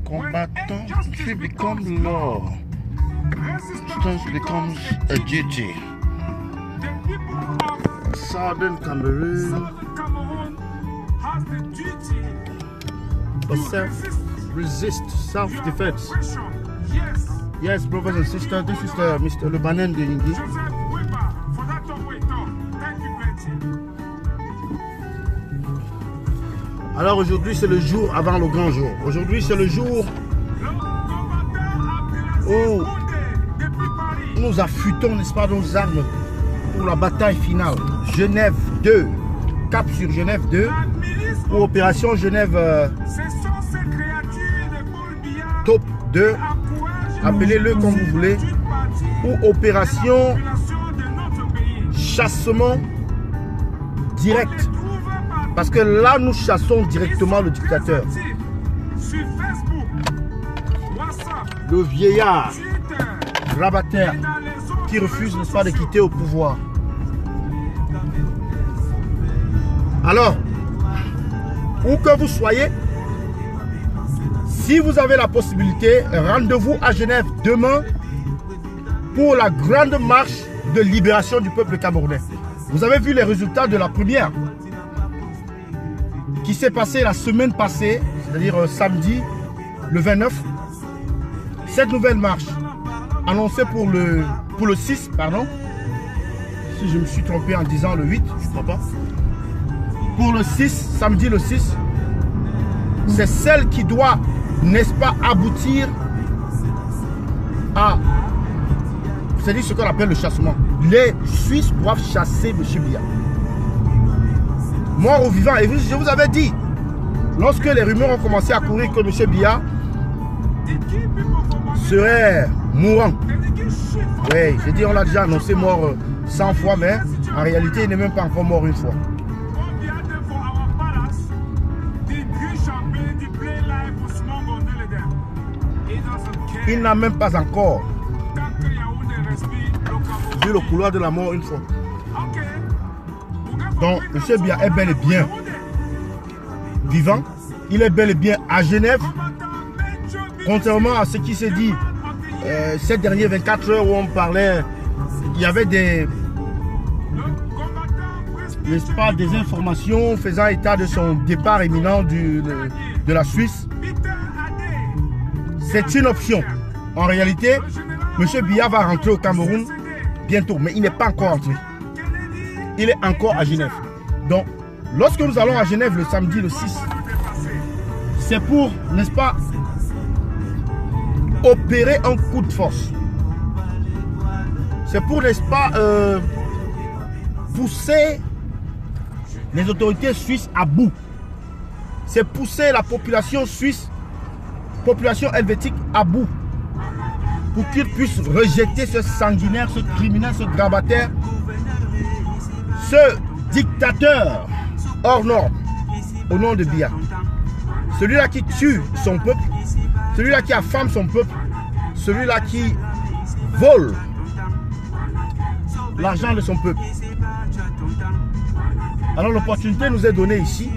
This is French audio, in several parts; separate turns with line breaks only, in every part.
Combattant, it becomes law. Resistance becomes a duty. Southern Cameroon has the duty to self-resist, self-defense. Yes, brothers and sisters, this is Mr. Lebanon de Yingi. Alors aujourd'hui c'est le jour avant le grand jour. Aujourd'hui c'est le jour où nous affûtons, n'est-ce pas, nos armes pour la bataille finale. Genève 2, cap sur Genève 2, ou opération Genève Top 2, appelez-le comme vous voulez, ou opération chassement direct. Parce que là, nous chassons directement le dictateur. Le vieillard grabataire qui refuse, n'est-ce pas, de quitter au pouvoir. Alors, où que vous soyez, si vous avez la possibilité, rendez-vous à Genève demain pour la grande marche de libération du peuple camerounais. Vous avez vu les résultats de la première qui s'est passée la semaine passée, c'est-à-dire samedi, le 29. Cette nouvelle marche, annoncée pour le 6, pardon, si je me suis trompé en disant le 8, je ne crois pas. Pour le 6, samedi le 6, c'est celle qui doit, n'est-ce pas, aboutir à, c'est-à-dire ce qu'on appelle le chassement. Les Suisses doivent chasser M. Biya. Mort au vivant. Et je vous avais dit, lorsque les rumeurs ont commencé à courir que M. Biya serait mourant. Oui, j'ai dit, on l'a déjà annoncé mort 100 fois, mais en réalité, il n'est même pas encore mort une fois. Il n'a même pas encore vu le couloir de la mort une fois. Donc, M. Biya est bel et bien vivant. Il est bel et bien à Genève. Contrairement à ce qui s'est dit ces dernières 24 heures où on parlait, il y avait des, n'est-ce pas, des informations faisant état de son départ imminent de la Suisse. C'est une option. En réalité, M. Biya va rentrer au Cameroun bientôt, mais il n'est pas encore entré. Il est encore à Genève. Donc, lorsque nous allons à Genève le samedi, le 6, c'est pour, n'est-ce pas, opérer un coup de force. C'est pour, n'est-ce pas, pousser les autorités suisses à bout. C'est pousser la population suisse, population helvétique à bout. Pour qu'ils puissent rejeter ce sanguinaire, ce criminel, ce grabataire, ce dictateur hors norme, au nom de Biya. Celui-là qui tue son peuple, celui-là qui affame son peuple, celui-là qui vole l'argent de son peuple. Alors l'opportunité nous est donnée ici,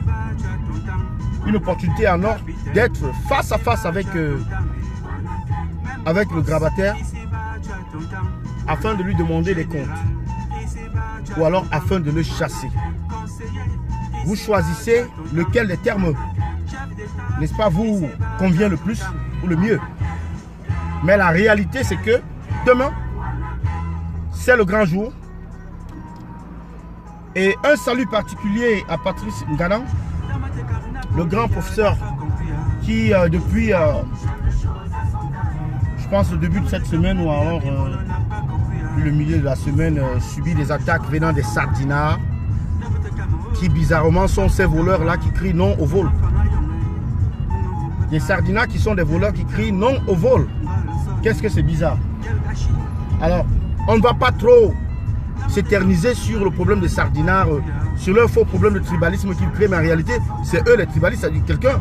une opportunité en or d'être face à face avec le grabataire afin de lui demander des comptes ou alors afin de le chasser. Vous choisissez lequel des termes, n'est-ce pas, vous convient le plus ou le mieux. Mais la réalité c'est que demain c'est le grand jour. Et un salut particulier à Patrice Ngana, le grand professeur qui depuis je pense le début de cette semaine ou alors le milieu de la semaine subit des attaques venant des sardinards qui bizarrement sont ces voleurs là qui crient non au vol. Des sardinards qui sont des voleurs qui crient non au vol. Qu'est-ce que c'est bizarre? Alors on ne va pas trop s'éterniser sur le problème des sardinards, sur leur faux problème de tribalisme qu'ils créent, mais en réalité c'est eux les tribalistes. Ça dit quelqu'un,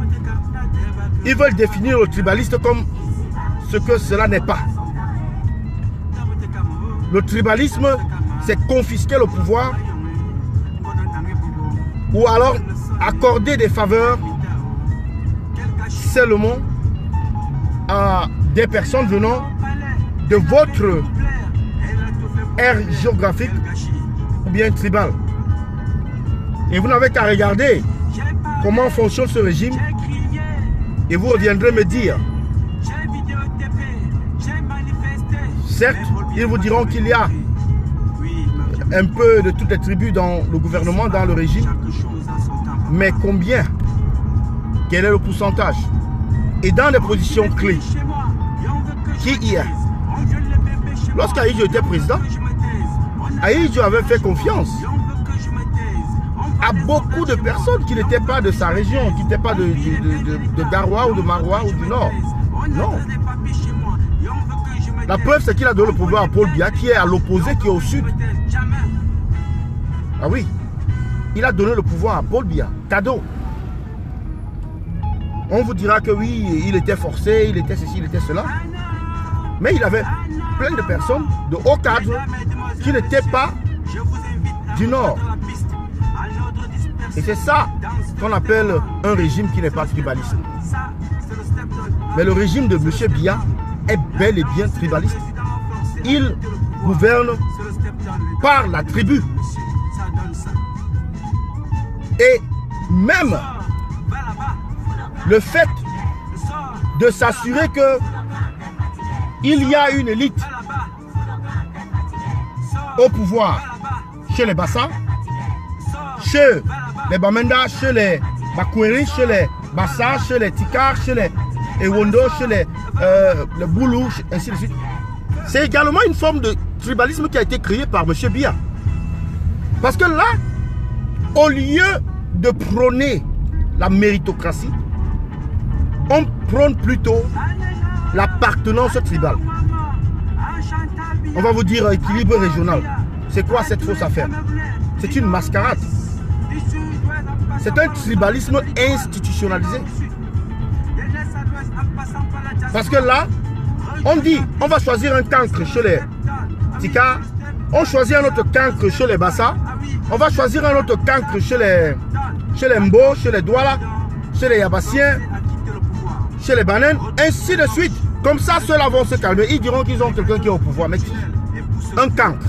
ils veulent définir le tribaliste comme ce que cela n'est pas. Le tribalisme, c'est confisquer le pouvoir ou alors accorder des faveurs seulement à des personnes venant de votre aire géographique ou bien tribale. Et vous n'avez qu'à regarder comment fonctionne ce régime et vous reviendrez me dire. Certes, ils vous diront qu'il y a un peu de toutes les tribus dans le gouvernement, dans le régime, mais combien? Quel est le pourcentage? Et dans les positions clés, qui y est? Lorsqu'Ahidjo était président, Ahidjo avait fait confiance à beaucoup de personnes qui n'étaient pas de sa région, qui n'étaient pas de Garoua ou de Maroua ou du Nord. Non. La preuve, c'est qu'il a donné le pouvoir à Paul Biya, qui est à l'opposé, qui est au sud. Ah oui, il a donné le pouvoir à Paul Biya, cadeau. On vous dira que oui, il était forcé, il était ceci, il était cela. Mais il avait plein de personnes, de hauts cadres, qui n'étaient pas du Nord. Et c'est ça qu'on appelle un régime qui n'est pas tribaliste. Mais le régime de M. Biya est bel et bien tribaliste. Il gouverne par la tribu. Et même le fait de s'assurer que il y a une élite au pouvoir chez les Bassa, chez les Bamenda, chez les Bakweri, chez les Bassa, chez les Tikar, chez les Ewondo, chez les Boulou, ainsi de suite. C'est également une forme de tribalisme qui a été créée par M. Biya. Parce que là, au lieu de prôner la méritocratie, on prône plutôt l'appartenance tribale. On va vous dire équilibre régional. C'est quoi cette fausse affaire? C'est une mascarade. C'est un tribalisme institutionnalisé. Parce que là, on dit, on va choisir un cancre chez les Tika, on choisit un autre cancre chez les Bassa, on va choisir un autre cancre chez les Mbo, chez les Douala, chez les Yabassiens, chez les Banen, ainsi de suite. Comme ça, ceux-là vont se calmer. Ils diront qu'ils ont quelqu'un qui est au pouvoir. Mais qui? Un cancre.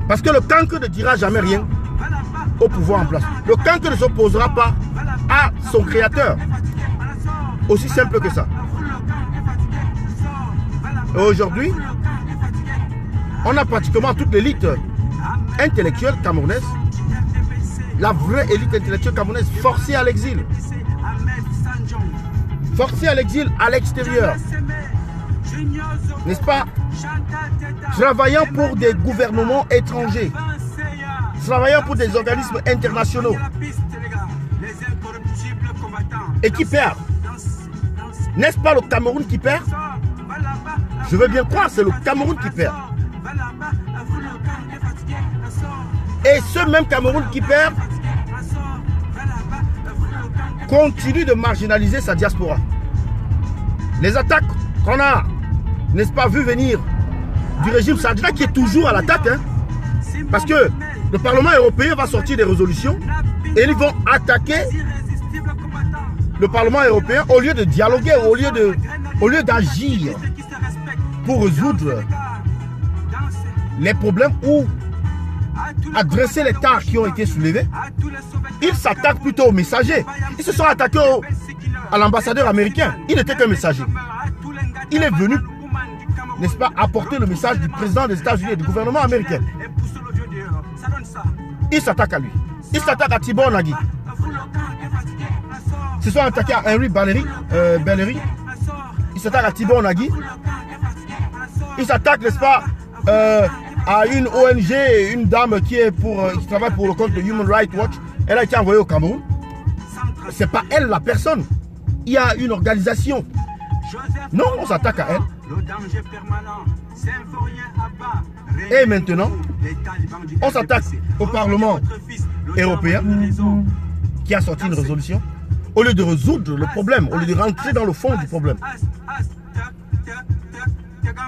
Parce que le cancre ne dira jamais rien au pouvoir en place. Le cancre ne s'opposera pas à son créateur. Aussi simple que ça. Et aujourd'hui, on a pratiquement toute l'élite intellectuelle camerounaise, la vraie élite intellectuelle camerounaise, forcée à l'exil. Forcée à l'exil à l'extérieur. N'est-ce pas? Travaillant pour des gouvernements étrangers. Travaillant pour des organismes internationaux. Et qui perd. N'est-ce pas le Cameroun qui perd? Je veux bien croire, c'est le Cameroun qui perd. Et ce même Cameroun qui perd continue de marginaliser sa diaspora. Les attaques qu'on a, n'est-ce pas, vu venir du régime Sadra qui est toujours à l'attaque, hein, parce que le Parlement européen va sortir des résolutions et ils vont attaquer le Parlement européen au lieu de dialoguer, au lieu d'agir pour résoudre les problèmes ou adresser les tâches qui ont été soulevées. Ils s'attaquent plutôt aux messagers. Ils se sont attaqués à l'ambassadeur américain. Il n'était qu'un messager. Il est venu, n'est-ce pas, apporter le message du président des États-Unis et du gouvernement américain. Ils s'attaquent à lui. Ils s'attaquent à Tibor Nagui. Ils se sont attaqués à Henry Bellery. Ils s'attaquent à Tibor Nagui. Ils s'attaquent, n'est-ce pas, à une ONG, une dame qui travaille pour le compte de Human Rights Watch. Elle a été envoyée au Cameroun. C'est pas elle la personne. Il y a une organisation. Non, on s'attaque à elle. Et maintenant, on s'attaque au Parlement européen qui a sorti une résolution. Au lieu de résoudre le problème, au lieu de rentrer dans le fond du problème.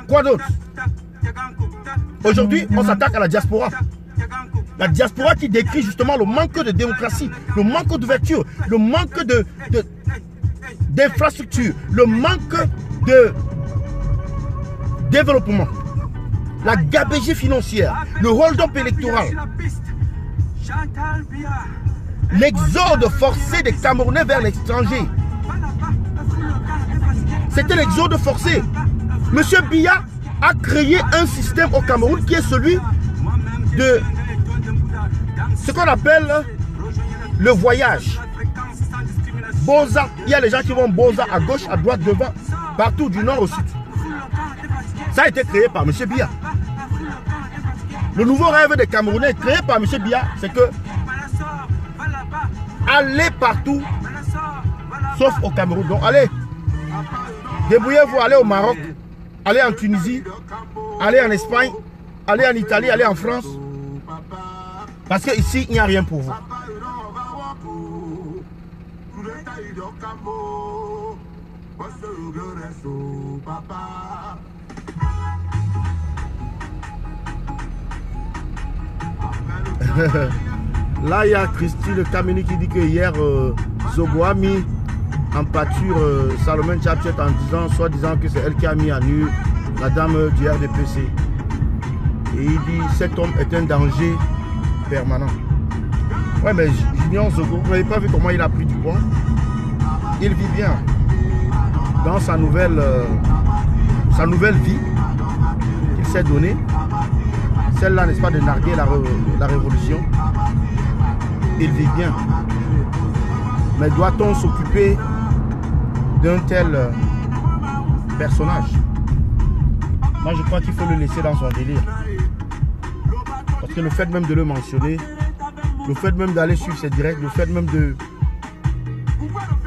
Quoi d'autre? Aujourd'hui, on s'attaque à la diaspora. La diaspora qui décrit justement le manque de démocratie, le manque d'ouverture, le manque d'infrastructures, le manque de développement, la gabegie financière, le hold-up électoral, l'exode forcé des Camerounais vers l'étranger. C'était l'exode forcé. Monsieur Biya a créé un système au Cameroun qui est celui de ce qu'on appelle le voyage. Boza, il y a les gens qui vont Boza à gauche, à droite, devant, partout du nord au sud. Ça a été créé par M. Biya. Le nouveau rêve des Camerounais créé par M. Biya, c'est que allez partout, sauf au Cameroun. Donc allez, débrouillez-vous, allez au Maroc, allez en Tunisie, allez en Espagne, allez en Italie, allez en France. Parce qu'ici, il n'y a rien pour vous. Là, il y a Christine Kameni qui dit que hier, Zobo a mis en pâture Salomon Tchatchet en disant, soit disant que c'est elle qui a mis à nu la dame du RDPC. Et il dit, cet homme est un danger permanent. Ouais, mais Junior Zogo, vous n'avez pas vu comment il a pris du poids? Il vit bien dans sa nouvelle vie qu'il s'est donnée. Celle-là, n'est-ce pas, de narguer la révolution. Il vit bien. Mais doit-on s'occuper d'un tel personnage? Moi, je crois qu'il faut le laisser dans son délire. Parce que le fait même de le mentionner, le fait même d'aller suivre ses directs, le fait même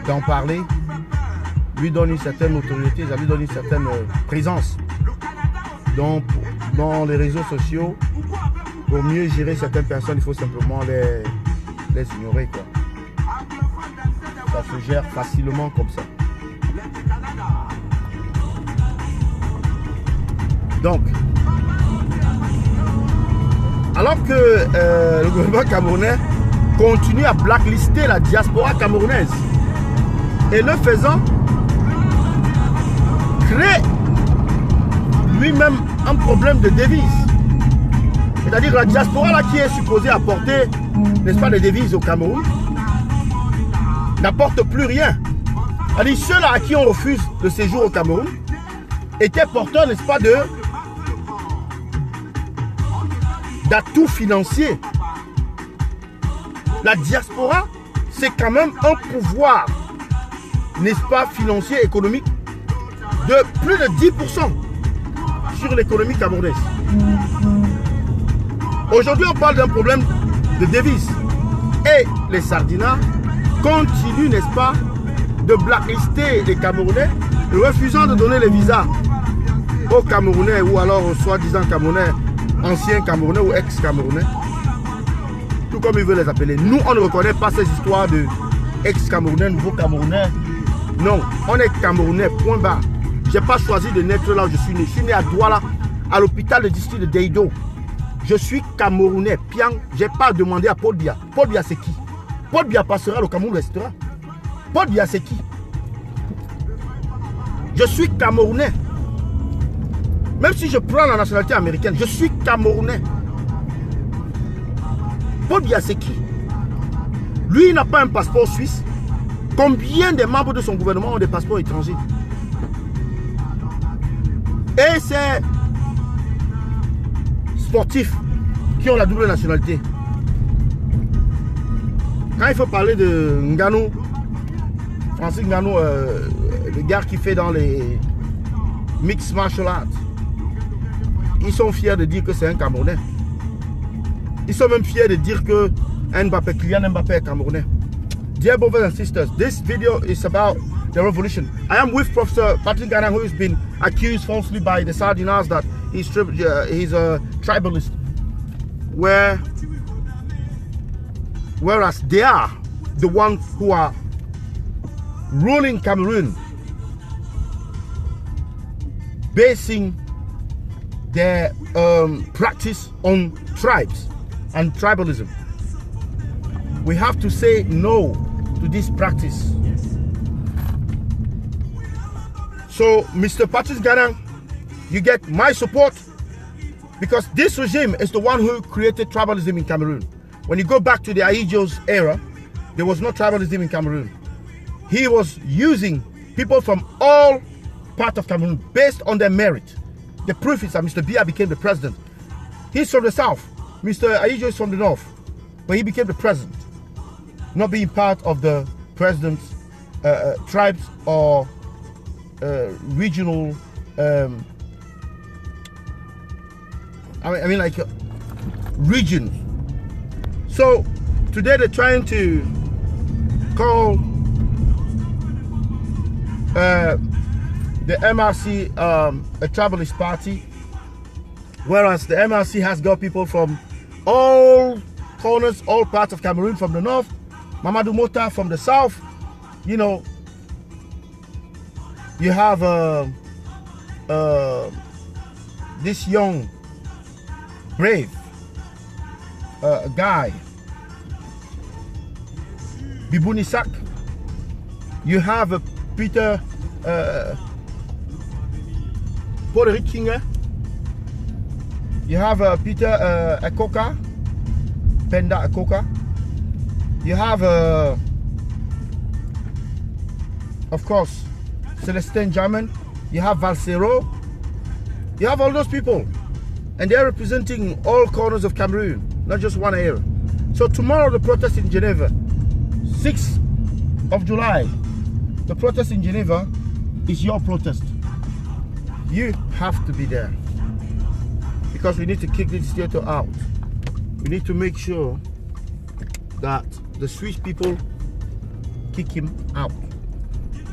d'en parler, lui donne une certaine autorité, ça lui donne une certaine présence. Donc, dans les réseaux sociaux, pour mieux gérer certaines personnes, il faut simplement les ignorer, quoi. Ça se gère facilement comme ça. Donc, alors que le gouvernement camerounais continue à blacklister la diaspora camerounaise et le faisant, crée lui-même un problème de devise. C'est-à-dire la diaspora là, qui est supposée apporter, n'est-ce pas, des devises au Cameroun, n'apporte plus rien. C'est-à-dire ceux-là à qui on refuse le séjour au Cameroun étaient porteurs, n'est-ce pas, d'atouts financiers. La diaspora, c'est quand même un pouvoir, n'est-ce pas, financier, économique, de plus de 10% sur l'économie camerounaise. Aujourd'hui, on parle d'un problème de devises. Et les Sardinats continuent, n'est-ce pas, de blacklister les Camerounais, refusant de donner les visas aux Camerounais, ou alors aux soi-disant Camerounais, anciens Camerounais ou ex-Camerounais, tout comme ils veulent les appeler. Nous, on ne reconnaît pas ces histoires de ex-Camerounais, nouveaux Camerounais. Non, on est Camerounais, point barre. Je n'ai pas choisi de naître là où je suis né. Je suis né à Douala, à l'hôpital de district de Deido. Je suis Camerounais, Piang. Je n'ai pas demandé à Paul Biya. Paul Biya, c'est qui? Paul Biya passera, le Cameroun restera. Paul Biya, c'est qui? Je suis Camerounais. Même si je prends la nationalité américaine, je suis Camerounais. Paul Biya, c'est qui? Lui, il n'a pas un passeport suisse. Combien de membres de son gouvernement ont des passeports étrangers? Et ces sportifs qui ont la double nationalité. Quand il faut parler de Ngannou, Francis Ngannou, le gars qui fait dans les mixed martial arts, ils sont fiers de dire que c'est un Camerounais. Ils sont même fiers de dire que Mbappé, Kylian Mbappé est Camerounais. Dear brothers and sisters, this video is about the revolution. I am with Professor Patrick Garang, who has been accused falsely by the Sardinals that he's a tribalist. Whereas they are the ones who are ruling Cameroon, basing their practice on tribes and tribalism. We have to say no to this practice. So, Mr. Patrice Garand, you get my support because this regime is the one who created tribalism in Cameroon. When you go back to the Ahidjo's era, there was no tribalism in Cameroon. He was using people from all parts of Cameroon based on their merit. The proof is that Mr. Biya became the president. He's from the south. Mr. Ahidjo is from the north. But he became the president, not being part of the president's tribes or regional, region. So today they're trying to call the MRC a tribalist party, whereas the MRC has got people from all corners, all parts of Cameroon, from the north, Mamadou Mota from the south. You know, you have this young, brave guy, Bibou Nissak. You have Peter Paul Kinger. You have Peter Ekoka, Penda Ekoka. You have, of course, Celestin German. You have Valsero. You have all those people. And they're representing all corners of Cameroon, not just one area. So tomorrow the protest in Geneva, 6th of July, the protest in Geneva is your protest. You have to be there. Because we need to kick this dictator out. We need to make sure that the Swiss people kick him out.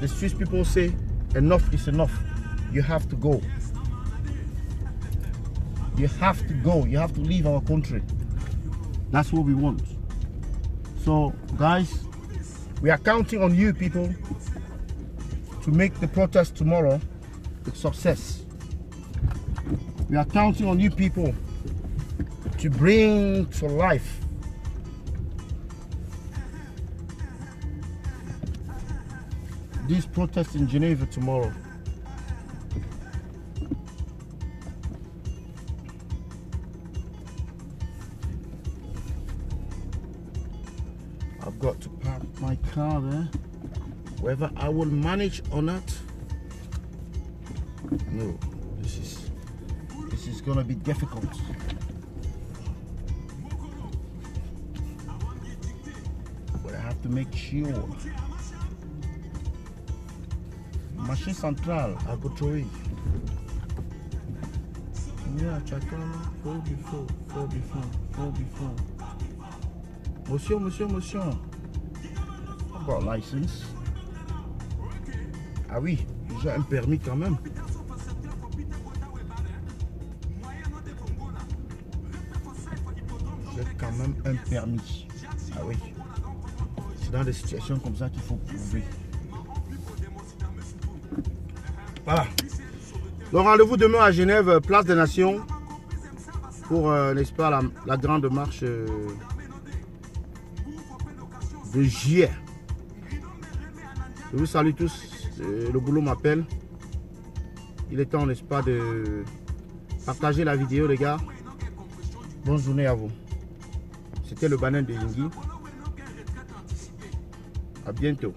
The Swiss people say enough is enough. You have to go. You have to go. You have to leave our country. That's what we want. So guys, we are counting on you people to make the protest tomorrow a success. We are counting on you people to bring to life this protest in Geneva tomorrow. I've got to park my car there. Whether I will manage or not, no, this is gonna be difficult. But I have to make sure. Marché central à Gotroui. Yeah, Chakana, fall before. Monsieur. I've got a license. Ah oui, j'ai un permis quand même. J'ai quand même un permis. Ah oui. C'est dans des situations comme ça qu'il faut prouver. Voilà. Le rendez-vous demain à Genève, place des Nations, pour, n'est-ce pas, la grande marche de juillet. Je vous salue tous. Le boulot m'appelle. Il est temps, n'est-ce pas, de partager la vidéo, les gars. Bonne journée à vous. C'était le Banane de Yingui. À bientôt.